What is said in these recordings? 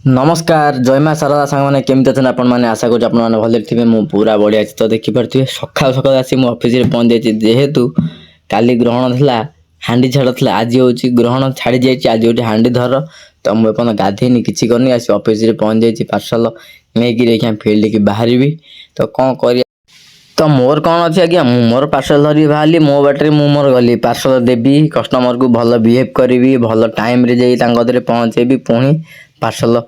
नमस्कार जय माँ शारदा सांग मैंने केमती अच्छे आपण मैंने आशा करूँ आपने भले थे मु पूरा बढ़िया अच्छी तो देखिपे सका सका आसी मु ऑफिस रे पहुँच जाइए जेहेतु काली ग्रहण था हांडी छाड़ था आज हूँ ग्रहण छाड़ी जाइए आज गोटे हांडी धर तो मुझे गाधेनी किसी करनी आसी ऑफिस रे पहुँच जाइए पार्सल नहीं देखिए फील्ड की बाहर तो कौन कर तो मोर कौन अच्छे आज्ञा मु मोर पार्सल धरी बाहरी मो बाटे मु मोर गली पार्सल देवी कस्टमर को भल बिहेव करी भल टाइम रे जाई पहुँचेबी पुणी पार्सल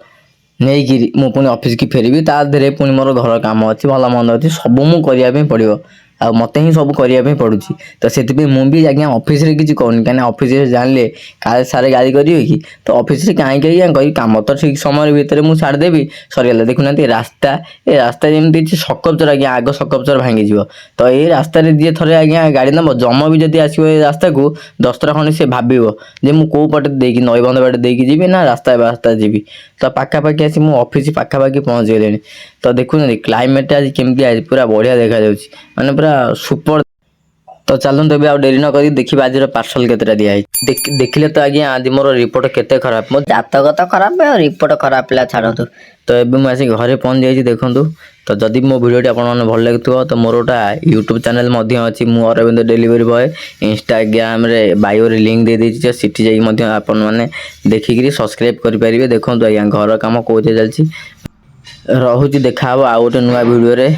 नहीं मु पुणी ऑफिस की फेरबी ता देहरे पुणी मोर घर काम अच्छी भल मंद अच्छी सब मु करने पड़ो आ मत ही सब करने पड़ुची तो से मुझे आज्ञा ऑफिस रे किसी कहूनी कहीं ऑफिस रे जानले काले सारे गाड़ी करेंगे कि तो ऑफिस रे कहीं कहीं कम तो ठीक समय भितर मुझे छाड़देवी सरीगला देखुना रास्ता ये रास्ता जमी सकपचर आज्ञा आग सकपचर भांगी तो ये रास्ता जी थे आज्ञा गाड़ी नब जम भी जब आसो रास्ता को 10 खंड सी भाव जे मुझे कौ पटे देकी नईबंध बाटे देकी जी ना रास्ता रास्ता जी तो पाखापाखि आसी मु ऑफिस पाखापाखि पहुँच गले तो देखुना क्लाइमेट आज केमती आज पूरा बढ़िया देखा माने पूरा सुपर तो चलते आ डेरी न करी देखिए आज पार्सल केतटा दिखाई देखिले तो आज्ञा आज मोर रिपोर्ट केते खराब मो जातक तो खराब रिपोर्ट खराब पिला छाड़तु तो एबे मु आसी घरे पहुँच जाइए देखु तो जदि मो वीडियो आपने भल लगे तो मोर गोटा यूट्यूब चैनल अच्छी मु अरविंद डेलीवरी बॉय इंस्टाग्राम रे बायो रे लिंक दे देछि सिटी जाई आपण माने देखिकरी सब्सक्राइब करि परिबे देखंतु आज्ञा घर काम कोते चलछि रहुछि देखा आ गोटे नुआ वीडियो रे।